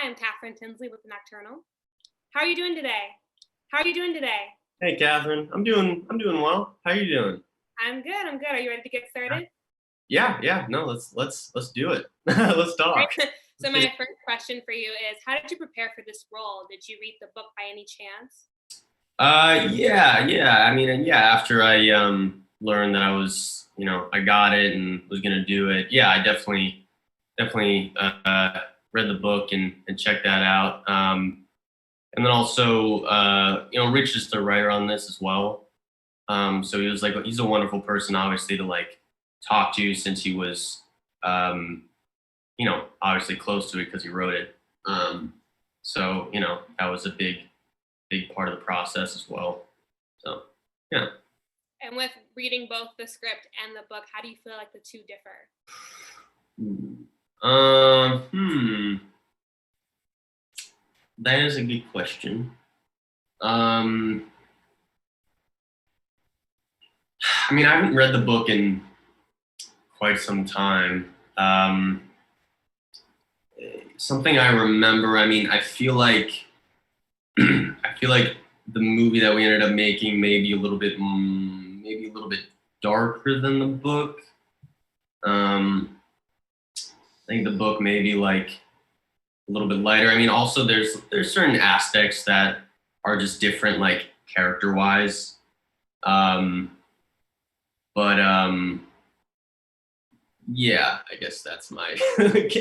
I'm Catherine Tinsley with the Nocturnal. How are you doing today? How are you doing today? Hey, Catherine. I'm doing well. How are you doing? I'm good. Are you ready to get started? Yeah. No, let's do it. Let's talk. So my first question for you is, how did you prepare for this role? Did you read the book by any chance? Yeah. I mean, yeah. After I learned that I was, I got it and was gonna do it. Yeah, I definitely read the book and checked that out. And then also, Rich is the writer on this as well. So he's a wonderful person, obviously, to like talk to since he was, obviously close to it because he wrote it. So that was a big part of the process as well. So yeah. And with reading both the script and the book, how do you feel like the two differ? That is a good question. I mean, I haven't read the book in quite some time. Something I remember. I mean, I feel like the movie that we ended up making maybe a little bit darker than the book. I think the book maybe like a little bit lighter. I mean, also there's certain aspects that are just different, like character wise. Yeah, I guess that's my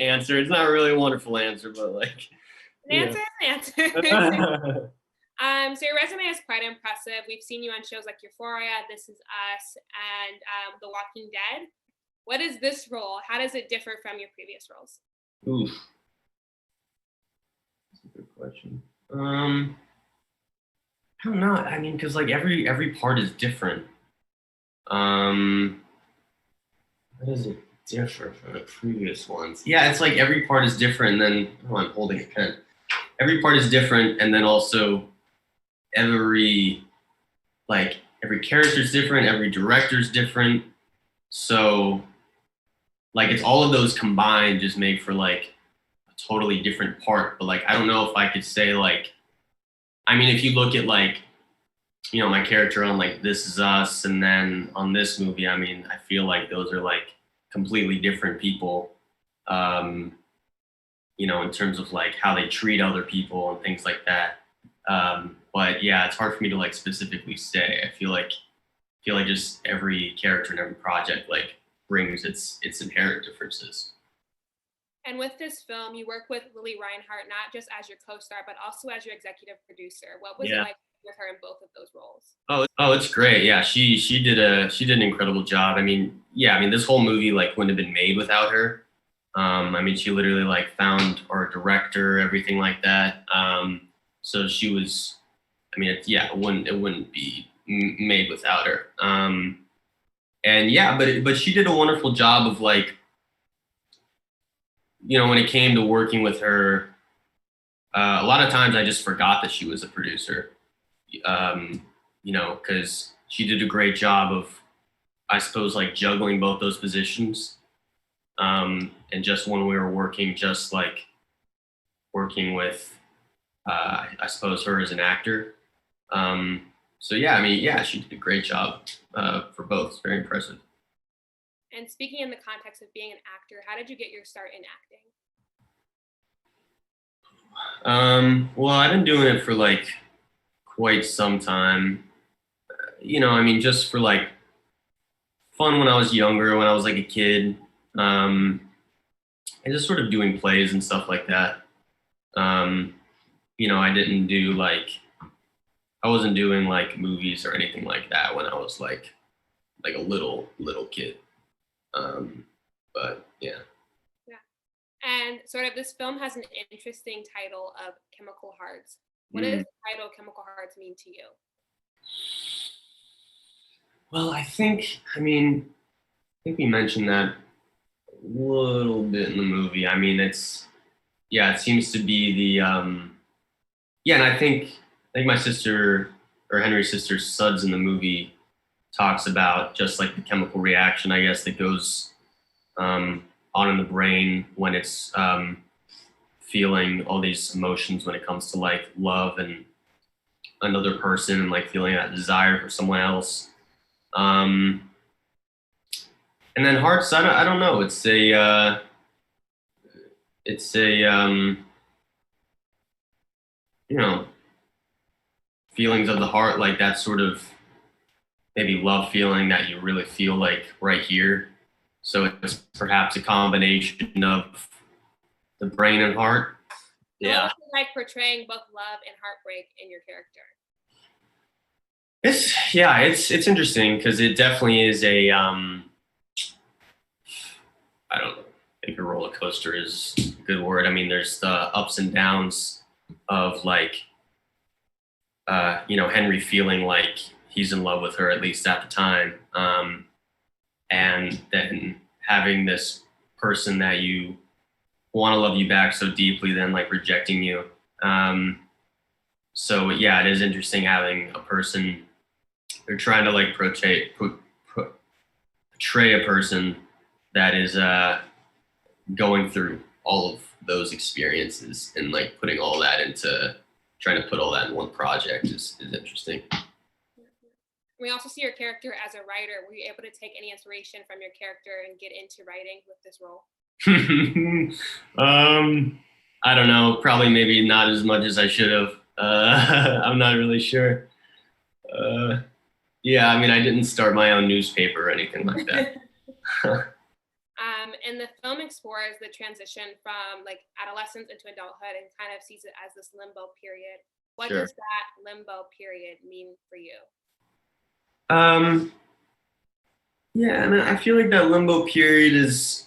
answer. It's not really a wonderful answer, but like An answer. So your resume is quite impressive. We've seen you on shows like Euphoria, This Is Us, and The Walking Dead. What is this role? How does it differ from your previous roles? Oof. That's a good question. I don't know. I mean, because like every part is different. How does it differ from the previous ones? Yeah, it's like every part is different. And then I'm holding a pen. Every part is different, and then also every character is different. Every director is different. So like it's all of those combined just make for like a totally different part. But like I don't know if I could say like, I mean, if you look at like, my character on like This Is Us and then on this movie, I mean, I feel like those are like completely different people, in terms of like how they treat other people and things like that. But yeah, it's hard for me to like specifically say. I feel like just every character and every project like brings its inherent differences. And with this film, you work with Lily Reinhart not just as your co-star, but also as your executive producer. What was it like with her in both of those roles? Oh, it's great. Yeah, she did an incredible job. I mean, this whole movie like wouldn't have been made without her. I mean, she literally like found our director, everything like that. So she was. I mean, it wouldn't be made without her. And yeah, but she did a wonderful job of like, when it came to working with her, a lot of times I just forgot that she was a producer, because she did a great job of, I suppose, like juggling both those positions. And just when we were working, just like working with, I suppose, her as an actor. So yeah, I mean, yeah, she did a great job for both. It's very impressive. And speaking in the context of being an actor, how did you get your start in acting? Well, I've been doing it for like quite some time. I mean, just for like fun when I was younger, when I was like a kid, and just sort of doing plays and stuff like that. I didn't do like, I wasn't doing like movies or anything like that when I was like a little kid. But yeah. Yeah. And sort of this film has an interesting title of Chemical Hearts. What does the title Chemical Hearts mean to you? Well, I think we mentioned that a little bit in the movie. I mean, it seems to be the, and I think my sister or Henry's sister Suds in the movie talks about just like the chemical reaction, I guess, that goes on in the brain when it's feeling all these emotions when it comes to like love and another person and like feeling that desire for someone else. And then hearts, I don't know. It's a you know, feelings of the heart, like that sort of maybe love feeling that you really feel like right here. So it's perhaps a combination of the brain and heart. So Yeah. what was it like portraying both love and heartbreak in your character? It's interesting because it definitely is a I don't know. I think a roller coaster is a good word. I mean, there's the ups and downs of like Henry feeling like he's in love with her at least at the time, and then having this person that you want to love you back so deeply, then like rejecting you. So yeah, it is interesting having a person they're trying to like portray a person that is going through all of those experiences and like putting all that into trying to put all that in one project is interesting. We also see your character as a writer. Were you able to take any inspiration from your character and get into writing with this role? I don't know. Probably maybe not as much as I should have. I'm not really sure. Yeah, I mean, I didn't start my own newspaper or anything like that. And the film explores the transition from like adolescence into adulthood and kind of sees it as this limbo period. What Sure. does that limbo period mean for you? Yeah, and I feel like that limbo period is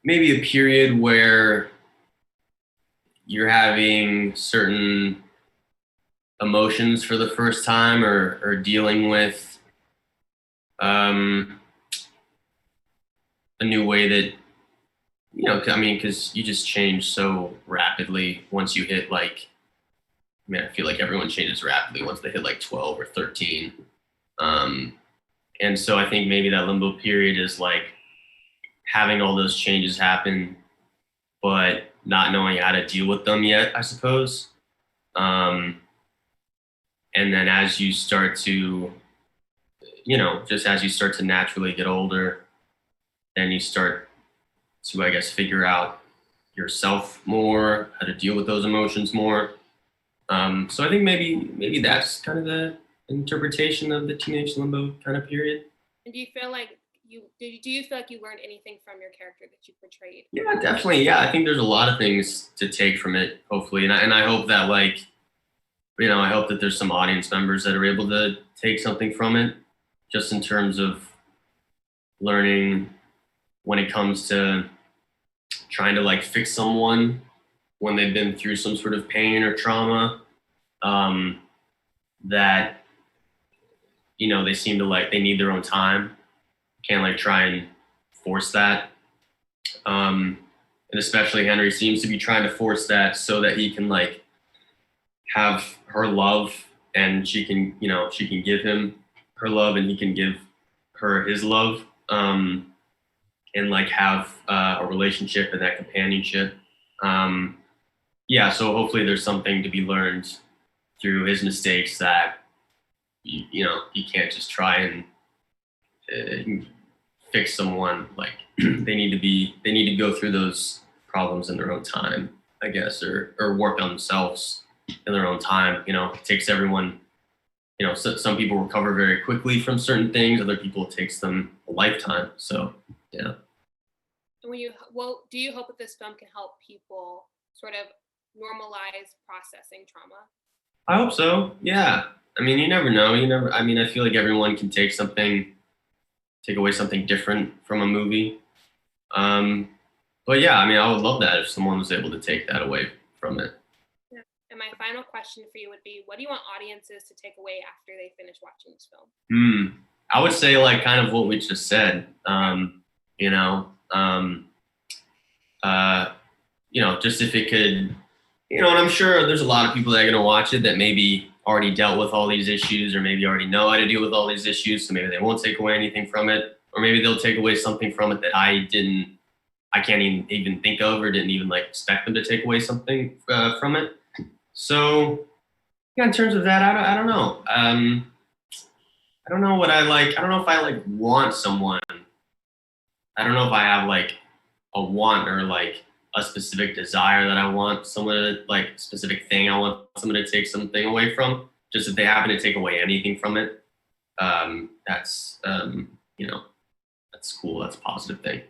maybe a period where you're having certain emotions for the first time or dealing with a new way that I mean, because you just change so rapidly once you hit like I mean, I feel like everyone changes rapidly once they hit like 12 or 13. And so I think maybe that limbo period is like having all those changes happen, but not knowing how to deal with them yet, I suppose. And then as you start to, just as you start to naturally get older, then you start to, I guess, figure out yourself more, how to deal with those emotions more. So I think maybe that's kind of the interpretation of the teenage limbo kind of period. And do you feel like you learned anything from your character that you portrayed? Yeah, definitely. Yeah, I think there's a lot of things to take from it, hopefully, and I hope that like, I hope that there's some audience members that are able to take something from it, just in terms of learning when it comes to trying to like fix someone when they've been through some sort of pain or trauma, that they seem to like they need their own time. Can't like try and force that. And especially Henry seems to be trying to force that so that he can like have her love and she can give him her love and he can give her his love, and like have a relationship and that companionship. Yeah, so hopefully there's something to be learned through his mistakes that you can't just try and fix someone. Like they need to go through those problems in their own time, I guess, or work on themselves in their own time. It takes everyone. Some people recover very quickly from certain things. Other people, it takes them a lifetime. So yeah. And do you hope that this film can help people sort of normalize processing trauma? I hope so. Yeah. I mean, you never know. I mean, I feel like everyone can take away something different from a movie. But yeah, I mean, I would love that if someone was able to take that away from it. Yeah. And my final question for you would be, what do you want audiences to take away after they finish watching this film? I would say like kind of what we just said. Just if it could, and I'm sure there's a lot of people that are going to watch it that maybe already dealt with all these issues or maybe already know how to deal with all these issues. So maybe they won't take away anything from it, or maybe they'll take away something from it that I I can't even think of or didn't even like expect them to take away something from it. So yeah, in terms of that, I don't know. I don't know what I like. I don't know if I like want someone. I don't know if I have like a want or like a specific desire that I want someone to like specific thing I want someone to take something away from. Just if they happen to take away anything from it, that's you know, that's cool. That's a positive thing.